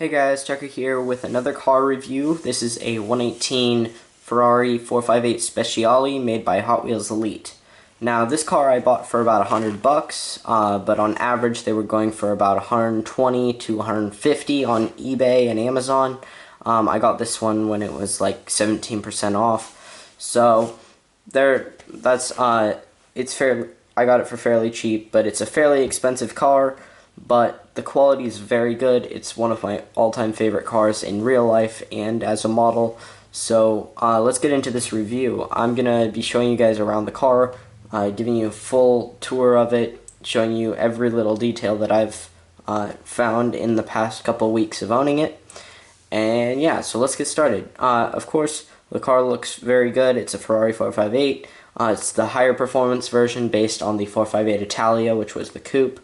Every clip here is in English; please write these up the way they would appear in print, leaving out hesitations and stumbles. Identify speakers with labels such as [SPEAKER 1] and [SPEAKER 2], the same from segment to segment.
[SPEAKER 1] Hey guys, Tucker here with another car review. This is a 118 Ferrari 458 Speciale made by Hot Wheels Elite. Now this car I bought for about $100, but on average they were going for about 120 to 150 on eBay and Amazon. I got this one when it was like 17% off. So it's fair. I got it for fairly cheap, but it's a fairly expensive car. But the quality is very good. It's one of my all-time favorite cars in real life and as a model. So let's get into this review. I'm gonna be showing you guys around the car, giving you a full tour of it, showing you every little detail that I've found in the past couple weeks of owning it. And yeah, so let's get started. Of course, the car looks very good. It's a Ferrari 458. It's the higher performance version based on the 458 Italia, which was the coupe.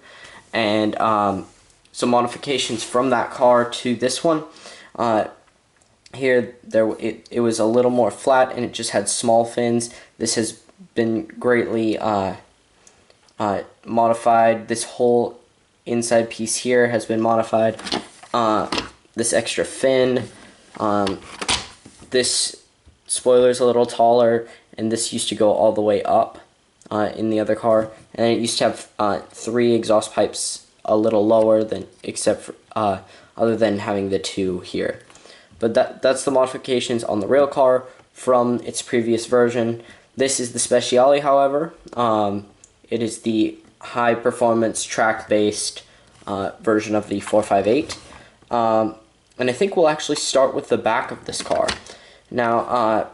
[SPEAKER 1] And some modifications from that car to this one. Here, it was a little more flat and it just had small fins. This has been greatly modified. This whole inside piece here has been modified. This extra fin. This spoiler is a little taller, and this used to go all the way up. In the other car, and it used to have 3 exhaust pipes a little lower than, except for other than having the 2 here. But that's the modifications on the real car from its previous version. This is the Speciale, however. It is the high performance track based version of the 458, and I think we'll actually start with the back of this car. Now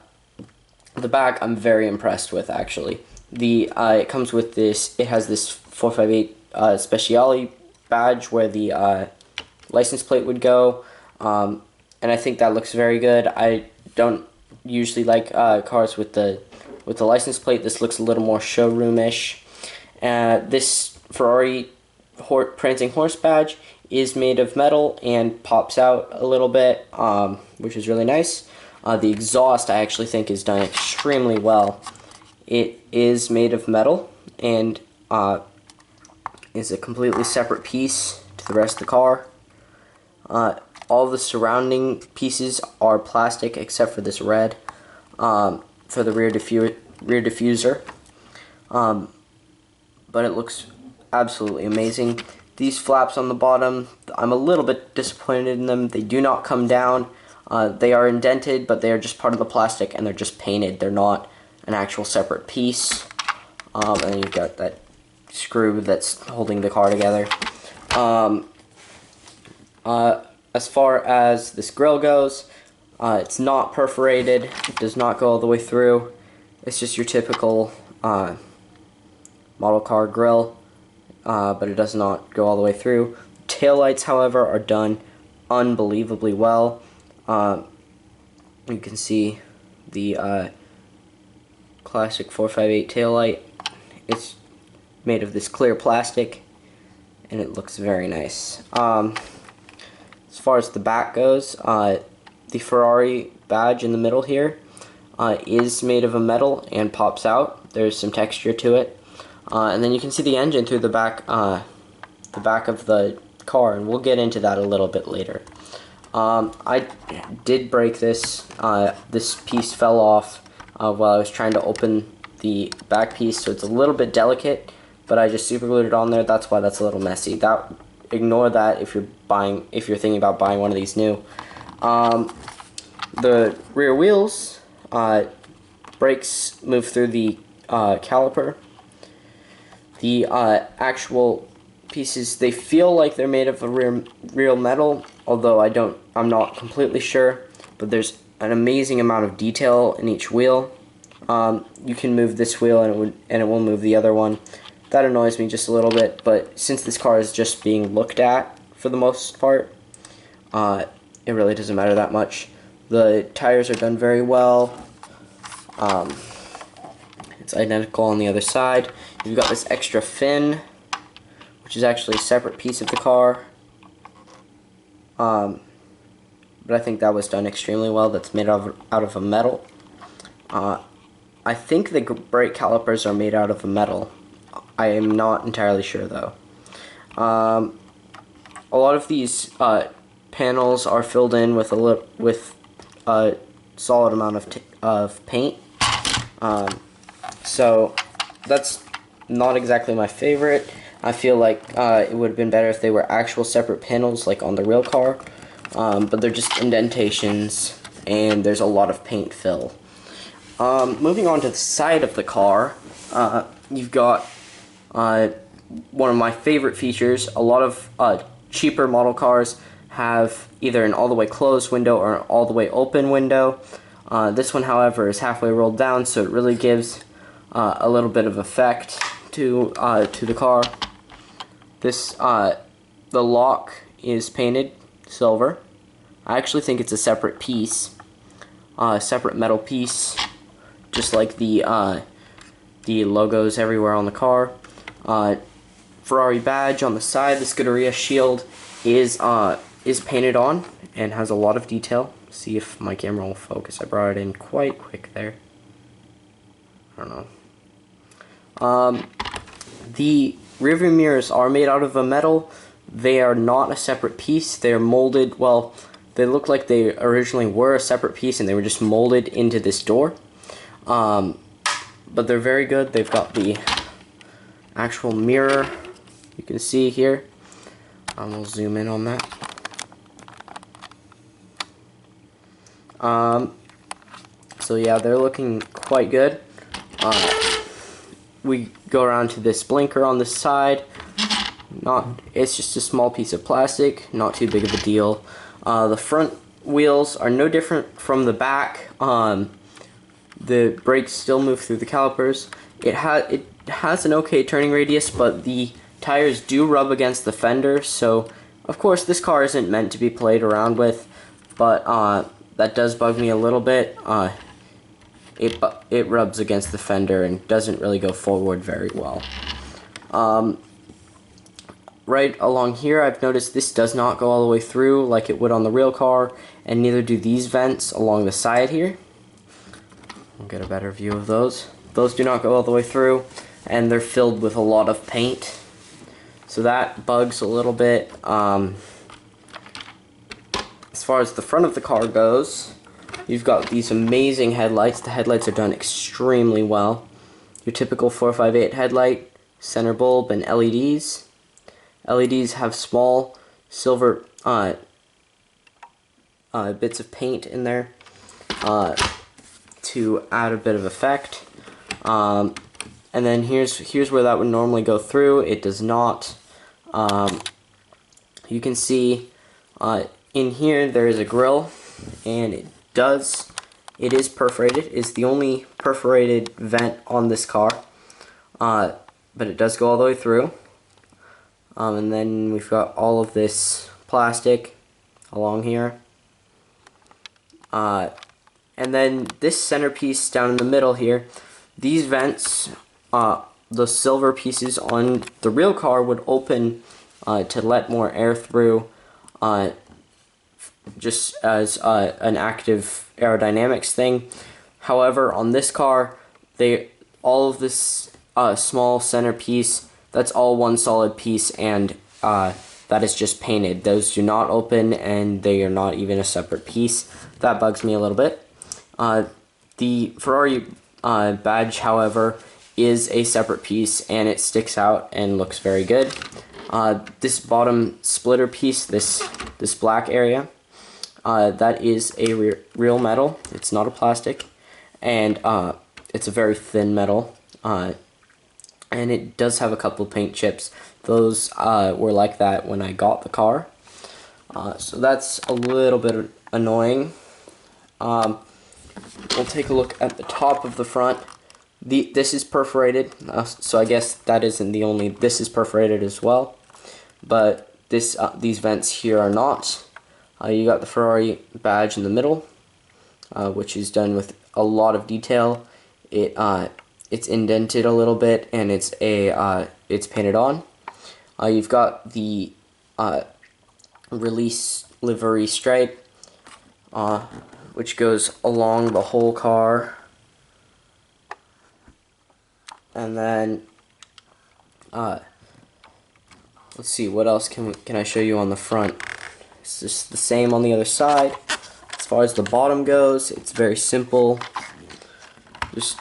[SPEAKER 1] the back I'm very impressed with, actually. It comes with this. It has this 458 Speciale badge where the license plate would go, and I think that looks very good. I don't usually like cars with the license plate. This looks a little more showroomish. This Ferrari prancing horse badge is made of metal and pops out a little bit, which is really nice. The exhaust I actually think is done extremely well. It is made of metal and is a completely separate piece to the rest of the car. All the surrounding pieces are plastic except for this red for the rear diffuser. But it looks absolutely amazing. These flaps on the bottom, I'm a little bit disappointed in them. They do not come down. They are indented, but they are just part of the plastic and they're just painted. They're not an actual separate piece. And then you've got that screw that's holding the car together. As far as this grille goes, it's not perforated. It does not go all the way through. It's just your typical model car grille, but it does not go all the way through. Taillights, however, are done unbelievably well. You can see the classic 458 taillight. It's made of this clear plastic and it looks very nice. As far as the back goes, the Ferrari badge in the middle here is made of a metal and pops out. There's some texture to it, and then you can see the engine through the back of the car, and we'll get into that a little bit later. I did break this. This piece fell off while I was trying to open the back piece, so it's a little bit delicate, but I just super glued it on there. That's why that's a little messy. Ignore that if you're thinking about buying one of these new. The rear wheels, brakes move through the caliper. The actual pieces, they feel like they're made of a real metal, although I'm not completely sure, but there's an amazing amount of detail in each wheel. You can move this wheel and it will move the other one. That annoys me just a little bit, but since this car is just being looked at for the most part, it really doesn't matter that much. The tires are done very well. It's identical on the other side. You've got this extra fin, which is actually a separate piece of the car. But I think that was done extremely well. That's made out of a metal. I think the brake calipers are made out of a metal. I am not entirely sure though. A lot of these panels are filled in with a solid amount of paint. So that's not exactly my favorite. I feel like it would have been better if they were actual separate panels like on the real car, but they're just indentations and there's a lot of paint fill. Moving on to the side of the car, you've got one of my favorite features. A lot of cheaper model cars have either an all-the-way closed window or an all-the-way open window. This one, however, is halfway rolled down, so it really gives a little bit of effect to the car. This the lock is painted silver. I actually think it's a separate piece, separate metal piece, just like the logos everywhere on the car. Ferrari badge on the side. The Scuderia shield is painted on and has a lot of detail. See if my camera will focus. I brought it in quite quick there. I don't know. The rearview mirrors are made out of a metal. They are not a separate piece. They are molded. Well, they look like they originally were a separate piece and they were just molded into this door. But they're very good. They've got the actual mirror. You can see here. We'll zoom in on that. So yeah, they're looking quite good. We go around to this blinker on the side. It's just a small piece of plastic, not too big of a deal. The front wheels are no different from the back. The brakes still move through the calipers. It has an okay turning radius, but the tires do rub against the fender, so of course this car isn't meant to be played around with, but that does bug me a little bit. It rubs against the fender and doesn't really go forward very well. Right along here, I've noticed this does not go all the way through like it would on the real car, and neither do these vents along the side here. We'll get a better view of those. Those do not go all the way through, and they're filled with a lot of paint. So that bugs a little bit. As far as the front of the car goes, you've got these amazing headlights. The headlights are done extremely well. Your typical 458 headlight, center bulb, and LEDs. LEDs have small silver bits of paint in there to add a bit of effect. And then here's where that would normally go through. It does not. You can see in here there is a grill, and it is perforated. It's the only perforated vent on this car, but it does go all the way through. And then we've got all of this plastic along here. And then this centerpiece down in the middle here, these vents, the silver pieces on the real car would open to let more air through, just as an active aerodynamics thing. However, on this car, all of this small centerpiece, that's all one solid piece, and that is just painted. Those do not open, and they are not even a separate piece. That bugs me a little bit. The Ferrari badge, however, is a separate piece, and it sticks out and looks very good. This bottom splitter piece, this black area, that is a real metal. It's not a plastic, and it's a very thin metal. And it does have a couple paint chips. Those were like that when I got the car. So that's a little bit annoying. We'll take a look at the top of the front. This is perforated, so I guess that isn't the only. This is perforated as well, but these vents here are not. You got the Ferrari badge in the middle, which is done with a lot of detail. It's indented a little bit, and it's painted on. You've got the release livery stripe, which goes along the whole car. And then, let's see, what else can I show you on the front? It's just the same on the other side. As far as the bottom goes, it's very simple. Just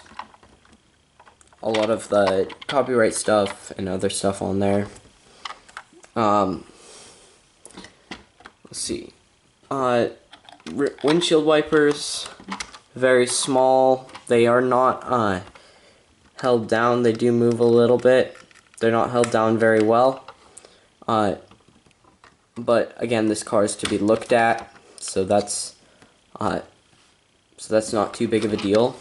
[SPEAKER 1] a lot of the copyright stuff and other stuff on there. Let's see. Windshield wipers, very small. They are not held down. They do move a little bit. They're not held down very well. But again, this car is to be looked at, so that's not too big of a deal.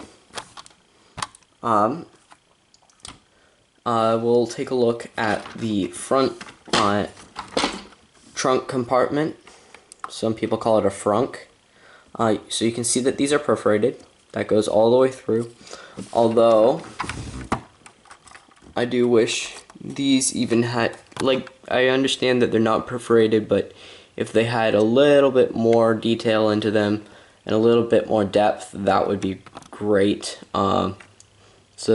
[SPEAKER 1] We'll take a look at the front trunk compartment. Some people call it a frunk. So you can see that these are perforated. That goes all the way through. Although, I do wish these even had, like, I understand that they're not perforated, but if they had a little bit more detail into them and a little bit more depth, that would be great. So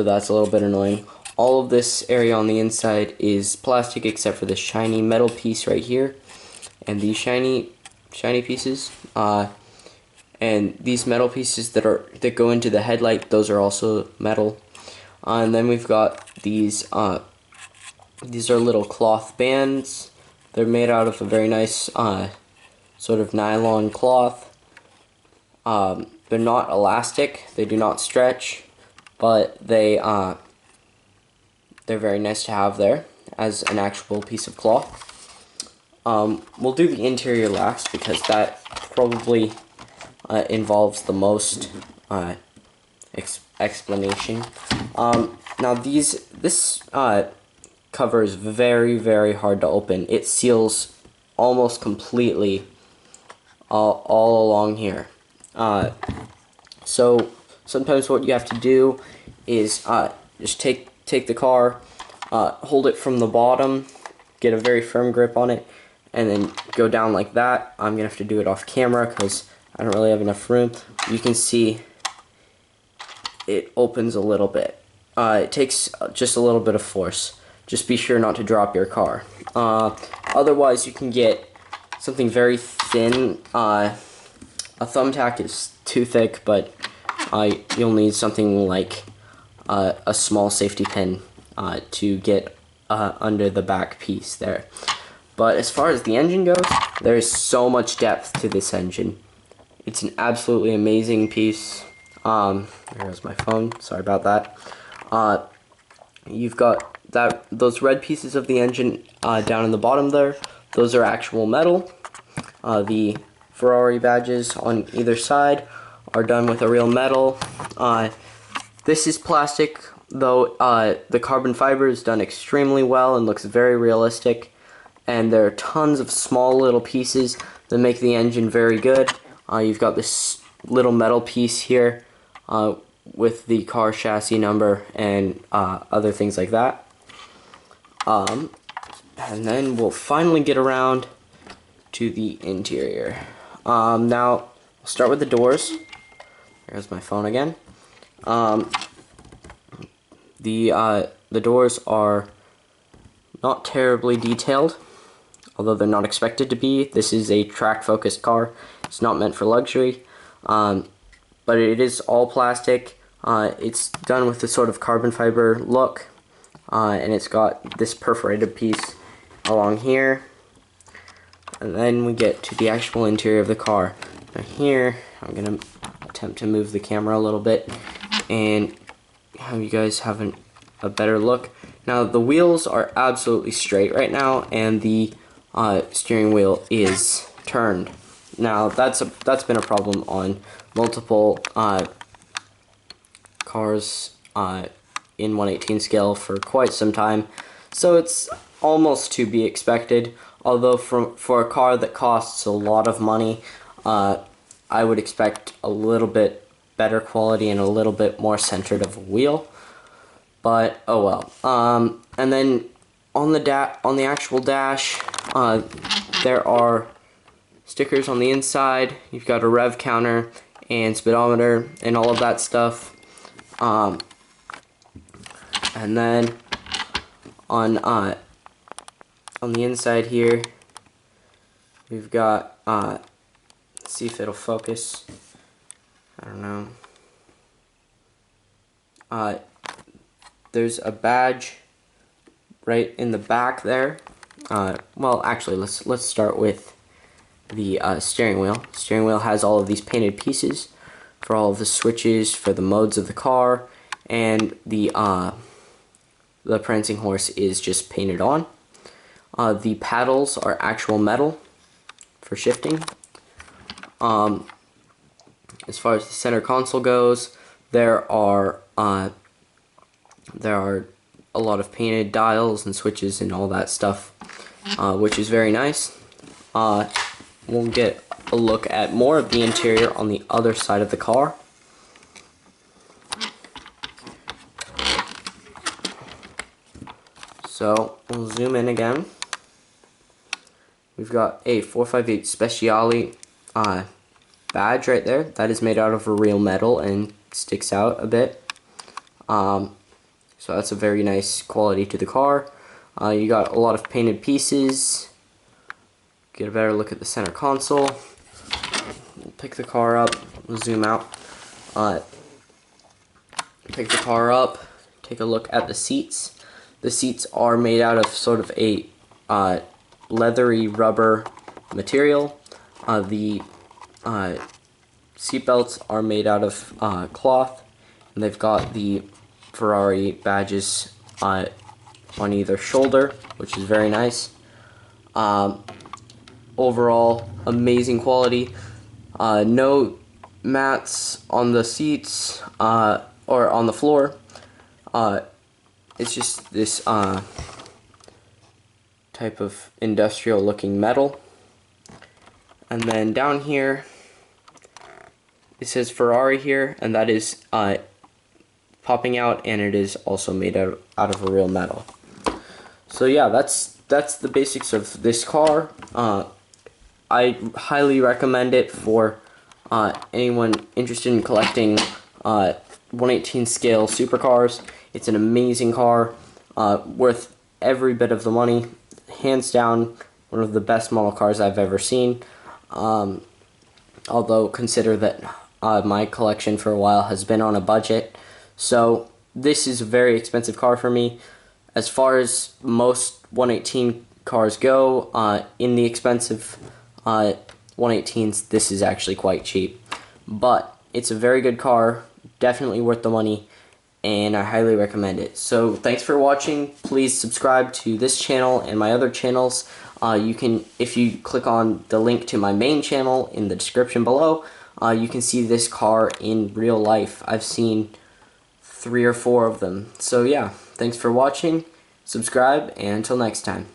[SPEAKER 1] that's a little bit annoying. All of this area on the inside is plastic except for this shiny metal piece right here and these shiny pieces. And these metal pieces that go into the headlight, those are also metal. And then we've got these are little cloth bands. They're made out of a very nice sort of nylon cloth. They're not elastic, they do not stretch, but they're very nice to have there as an actual piece of cloth. We'll do the interior last because that probably involves the most explanation. Now this cover is very, very hard to open. It seals almost completely all along here. So sometimes what you have to do is just take the car, hold it from the bottom, get a very firm grip on it, and then go down like that. I'm gonna have to do it off camera because I don't really have enough room. You can see it opens a little bit. It takes just a little bit of force. Just be sure not to drop your car. Otherwise, you can get something very thin. A thumbtack is too thick, but you'll need something like a small safety pin to get under the back piece there. But as far as the engine goes, there is so much depth to this engine. It's an absolutely amazing piece. There's my phone. Sorry about that. You've got those red pieces of the engine down in the bottom there. Those are actual metal. The Ferrari badges on either side are done with a real metal. This is plastic, though the carbon fiber is done extremely well and looks very realistic. And there are tons of small little pieces that make the engine very good. You've got this little metal piece here with the car chassis number and other things like that. And then we'll finally get around to the interior. Now, we'll start with the doors. There's my phone again. The doors are not terribly detailed, although they're not expected to be. This is a track-focused car. It's not meant for luxury, but it is all plastic. It's done with this sort of carbon fiber look, and it's got this perforated piece along here. And then we get to the actual interior of the car. Now here, I'm going to attempt to move the camera a little bit and have you guys have a better look. Now the wheels are absolutely straight right now, and the steering wheel is turned. Now that's been a problem on multiple cars in 1/18 scale for quite some time, so it's almost to be expected. Although for a car that costs a lot of money, I would expect a little bit better quality and a little bit more centered of a wheel. But oh well. And then on the actual dash, there are stickers on the inside. You've got a rev counter and speedometer and all of that stuff. And then on the inside here, we've got, let's see if it'll focus. I don't know. There's a badge right in the back there. Well, actually, let's start with the steering wheel. Steering wheel has all of these painted pieces for all of the switches for the modes of the car, and the prancing horse is just painted on. The paddles are actual metal for shifting. As far as the center console goes, there are a lot of painted dials and switches and all that stuff, which is very nice. We'll get a look at more of the interior on the other side of the car. So we'll zoom in again. We've got a 458 Speciale badge right there. That is made out of a real metal and sticks out a bit. So that's a very nice quality to the car. You got a lot of painted pieces. Get a better look at the center console. We'll pick the car up. We'll zoom out. Pick the car up. Take a look at the seats. The seats are made out of sort of a leathery rubber material. The seat belts are made out of cloth, and they've got the Ferrari badges on either shoulder, which is very nice. Overall, amazing quality. No mats on the seats or on the floor. It's just this type of industrial looking metal. And then down here it says Ferrari here, and that is popping out, and it is also made out of a real metal. So yeah, that's the basics of this car. I highly recommend it for anyone interested in collecting 1/18 scale supercars. It's an amazing car, worth every bit of the money. Hands down, one of the best model cars I've ever seen. Although consider that my collection for a while has been on a budget, so this is a very expensive car for me. As far as most 1/18 cars go, in the expensive 1/18s, this is actually quite cheap. But it's a very good car, definitely worth the money, and I highly recommend it. So thanks for watching. Please subscribe to this channel and my other channels. You can, if you click on the link to my main channel in the description below, you can see this car in real life. I've seen 3 or 4 of them. So yeah, thanks for watching, subscribe, and until next time.